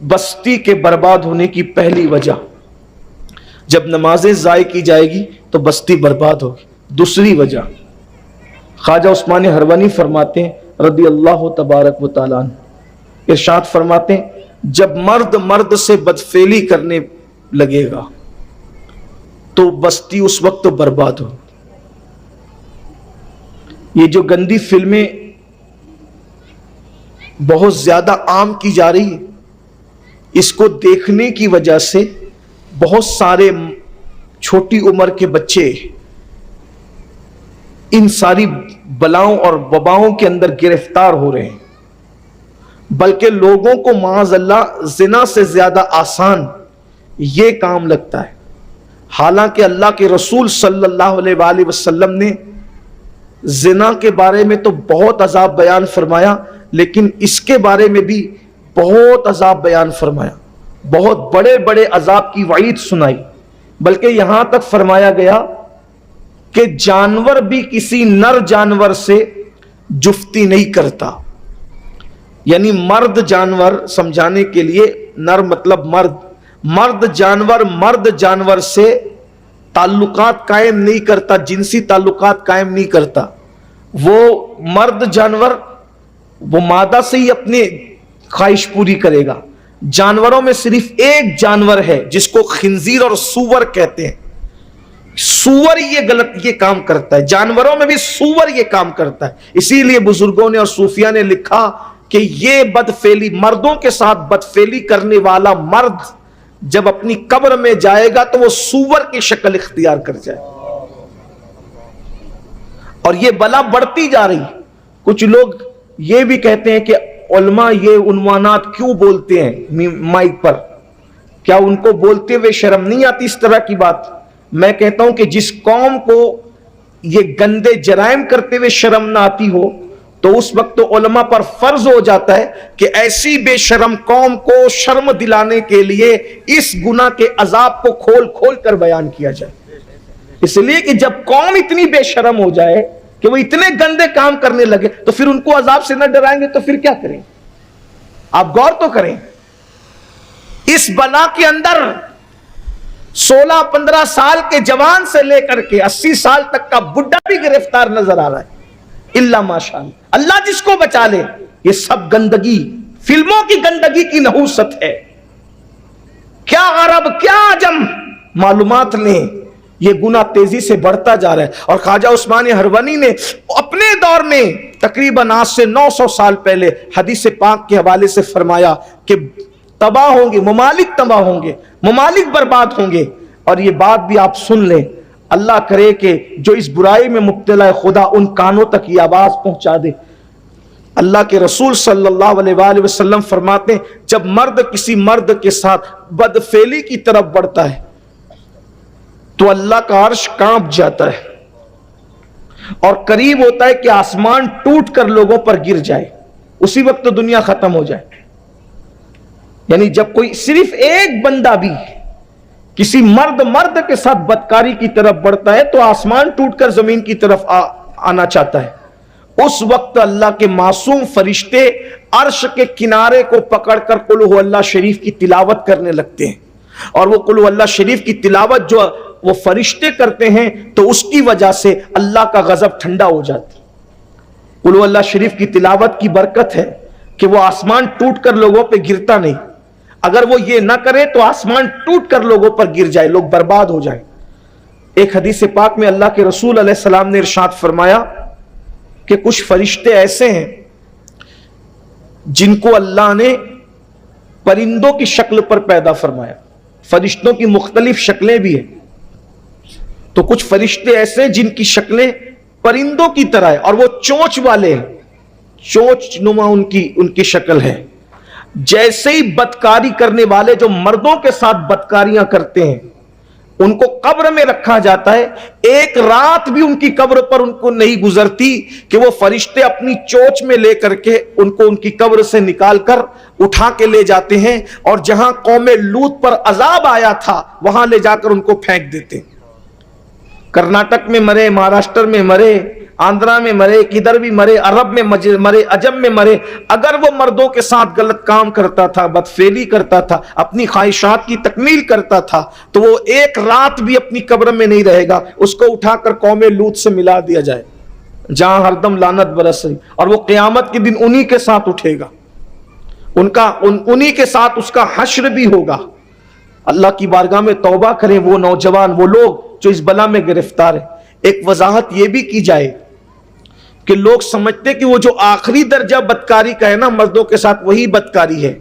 بستی کے برباد ہونے کی پہلی وجہ، جب نمازیں ضائع کی جائے گی تو بستی برباد ہوگی۔ دوسری وجہ خواجہ عثمان ہروانی فرماتے ہیں رضی اللہ تبارک و تعالیٰ عنہ، ارشاد فرماتے ہیں جب مرد مرد سے بدفعلی کرنے لگے گا تو بستی اس وقت برباد ہو۔ یہ جو گندی فلمیں بہت زیادہ عام کی جا رہی ہے، اس کو دیکھنے کی وجہ سے بہت سارے چھوٹی عمر کے بچے ان ساری بلاؤں اور وباؤں کے اندر گرفتار ہو رہے ہیں، بلکہ لوگوں کو معاذ اللہ زنا سے زیادہ آسان یہ کام لگتا ہے۔ حالانکہ اللہ کے رسول صلی اللہ علیہ وآلہ وسلم نے زنا کے بارے میں تو بہت عذاب بیان فرمایا، لیکن اس کے بارے میں بھی بہت عذاب بیان فرمایا، بہت بڑے بڑے عذاب کی وعید سنائی، بلکہ یہاں تک فرمایا گیا کہ جانور بھی کسی نر جانور سے جفتی نہیں کرتا۔ یعنی مرد جانور، سمجھانے کے لیے نر مطلب مرد، مرد جانور سے تعلقات قائم نہیں کرتا، جنسی تعلقات قائم نہیں کرتا۔ وہ مرد جانور وہ مادہ سے ہی اپنی خواہش پوری کرے گا۔ جانوروں میں صرف ایک جانور ہے جس کو خنزیر اور سور کہتے ہیں، سور یہ کام کرتا ہے، جانوروں میں بھی سور یہ کام کرتا ہے۔ اسی لیے بزرگوں نے اور صوفیاء نے لکھا کہ یہ بدفعلی، مردوں کے ساتھ بدفعلی کرنے والا مرد جب اپنی قبر میں جائے گا تو وہ سور کی شکل اختیار کر جائے، اور یہ بلا بڑھتی جا رہی۔ کچھ لوگ یہ بھی کہتے ہیں کہ علماء یہ عنوانات کیوں بولتے ہیں مائک پر، کیا ان کو بولتے ہوئے شرم نہیں آتی اس طرح کی بات؟ میں کہتا ہوں کہ جس قوم کو یہ گندے جرائم کرتے ہوئے شرم نہ آتی ہو تو اس وقت تو علماء پر فرض ہو جاتا ہے کہ ایسی بے شرم قوم کو شرم دلانے کے لیے اس گناہ کے عذاب کو کھول کھول کر بیان کیا جائے۔ اس لیے کہ جب قوم اتنی بے شرم ہو جائے کہ وہ اتنے گندے کام کرنے لگے تو پھر ان کو عذاب سے نہ ڈرائیں گے تو پھر کیا کریں؟ آپ غور تو کریں، اس بلا کے اندر 16-15 سال کے جوان سے لے کر کے 80 سال تک کا بڈھا بھی گرفتار نظر آ رہا ہے، الا ماشاءاللہ، اللہ جس کو بچا لے۔ یہ سب گندگی، فلموں کی گندگی کی نحوست ہے۔ کیا عرب کیا عجم معلومات نے، یہ گناہ تیزی سے بڑھتا جا رہا ہے۔ اور خواجہ عثمان ہروانی نے اپنے دور میں تقریباً آج سے 900 سال پہلے حدیث پاک کے حوالے سے فرمایا کہ تباہ ہوں گے، ممالک تباہ ہوں گے، ممالک برباد ہوں گے۔ اور یہ بات بھی آپ سن لیں، اللہ کرے کہ جو اس برائی میں مبتلا ہے خدا ان کانوں تک یہ آواز پہنچا دے۔ اللہ کے رسول صلی اللہ علیہ وآلہ وسلم فرماتے ہیں جب مرد کسی مرد کے ساتھ بدفعلی کی طرف بڑھتا ہے تو اللہ کا عرش کانپ جاتا ہے اور قریب ہوتا ہے کہ آسمان ٹوٹ کر لوگوں پر گر جائے، اسی وقت دنیا ختم ہو جائے۔ یعنی جب کوئی صرف ایک بندہ بھی کسی مرد کے ساتھ بدکاری کی طرف بڑھتا ہے تو آسمان ٹوٹ کر زمین کی طرف آنا چاہتا ہے، اس وقت اللہ کے معصوم فرشتے عرش کے کنارے کو پکڑ کر قل ہو اللہ شریف کی تلاوت کرنے لگتے ہیں، اور وہ قل ہو اللہ شریف کی تلاوت جو وہ فرشتے کرتے ہیں تو اس کی وجہ سے اللہ کا غضب ٹھنڈا ہو جاتا ہے۔ قل ہو اللہ شریف کی تلاوت کی برکت ہے کہ وہ آسمان ٹوٹ کر لوگوں پہ گرتا نہیں، اگر وہ یہ نہ کرے تو آسمان ٹوٹ کر لوگوں پر گر جائے، لوگ برباد ہو جائیں۔ ایک حدیث پاک میں اللہ کے رسول علیہ السلام نے ارشاد فرمایا کہ کچھ فرشتے ایسے ہیں جن کو اللہ نے پرندوں کی شکل پر پیدا فرمایا۔ فرشتوں کی مختلف شکلیں بھی ہیں، تو کچھ فرشتے ایسے جن کی شکلیں پرندوں کی طرح ہے اور وہ چونچ والے ہیں، چونچ نما ان کی شکل ہے۔ جیسے ہی بدکاری کرنے والے جو مردوں کے ساتھ بدکاریاں کرتے ہیں ان کو قبر میں رکھا جاتا ہے، ایک رات بھی ان کی قبر پر ان کو نہیں گزرتی کہ وہ فرشتے اپنی چونچ میں لے کر کے ان کو ان کی قبر سے نکال کر اٹھا کے لے جاتے ہیں، اور جہاں قوم لوط پر عذاب آیا تھا وہاں لے جا کر ان کو پھینک دیتے ہیں۔ کرناٹک میں مرے، مہاراشٹر میں مرے، آندرا میں مرے، کدھر بھی مرے، عرب میں مرے، عجم میں مرے، اگر وہ مردوں کے ساتھ غلط کام کرتا تھا، بدفعلی کرتا تھا، اپنی خواہشات کی تکمیل کرتا تھا، تو وہ ایک رات بھی اپنی قبر میں نہیں رہے گا، اس کو اٹھا کر قوم لوط سے ملا دیا جائے جہاں ہر دم لعنت برس رہی، اور وہ قیامت کے دن انہی کے ساتھ اٹھے گا، انہی کے ساتھ اس کا حشر بھی ہوگا۔ اللہ کی بارگاہ میں توبہ کریں وہ نوجوان، وہ لوگ جو اس بلا میں گرفتار ہیں۔ ایک وضاحت یہ بھی کی جائے کہ لوگ سمجھتے کہ وہ جو آخری درجہ بدکاری کا ہے نا مردوں کے ساتھ، وہی بدکاری ہے،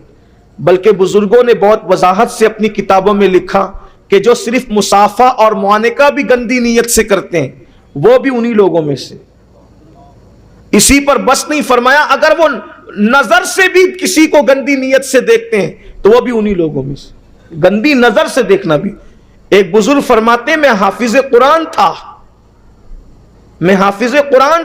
بلکہ بزرگوں نے بہت وضاحت سے اپنی کتابوں میں لکھا کہ جو صرف مصافحہ اور معانقہ بھی گندی نیت سے کرتے ہیں وہ بھی انہی لوگوں میں سے۔ اسی پر بس نہیں فرمایا اگر وہ نظر سے بھی کسی کو گندی نیت سے دیکھتے ہیں تو وہ بھی انہی لوگوں میں سے، گندی نظر سے دیکھنا بھی۔ ایک بزرگ فرماتے ہیں میں حافظ قرآن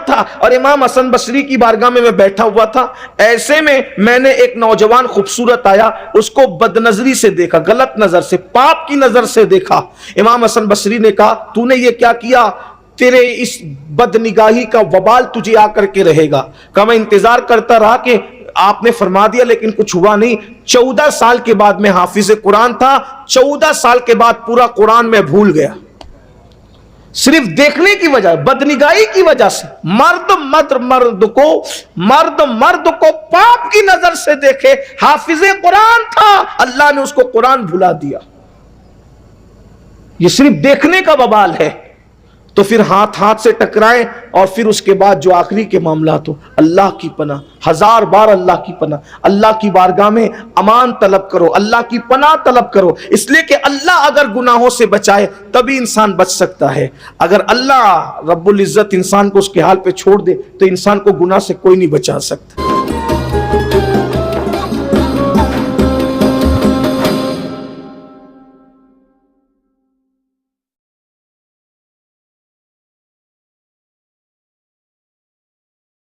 تھا اور امام حسن بصری کی بارگاہ میں بیٹھا ہوا تھا، ایسے میں نے ایک نوجوان خوبصورت آیا، اس کو بد نظری سے دیکھا، غلط نظر سے، پاپ کی نظر سے دیکھا۔ امام حسن بصری نے کہا تو نے یہ کیا کیا؟ تیرے اس بد نگاہی کا وبال تجھے آ کر کے رہے گا۔ کہا میں انتظار کرتا رہا کہ آپ نے فرما دیا لیکن کچھ ہوا نہیں۔ 14 سال کے بعد میں حافظ قرآن تھا، 14 سال کے بعد پورا قرآن میں بھول گیا، صرف دیکھنے کی وجہ، بدنگاہی کی وجہ سے۔ مرد کو پاپ کی نظر سے دیکھے، حافظ قرآن تھا، اللہ نے اس کو قرآن بھلا دیا۔ یہ صرف دیکھنے کا وبال ہے۔ تو پھر ہاتھ سے ٹکرائے، اور پھر اس کے بعد جو آخری کے معاملات ہو، اللہ کی پناہ، 1000 بار اللہ کی پناہ، اللہ کی بارگاہ میں امان طلب کرو، اللہ کی پناہ طلب کرو، اس لیے کہ اللہ اگر گناہوں سے بچائے تبھی انسان بچ سکتا ہے۔ اگر اللہ رب العزت انسان کو اس کے حال پہ چھوڑ دے تو انسان کو گناہ سے کوئی نہیں بچا سکتا۔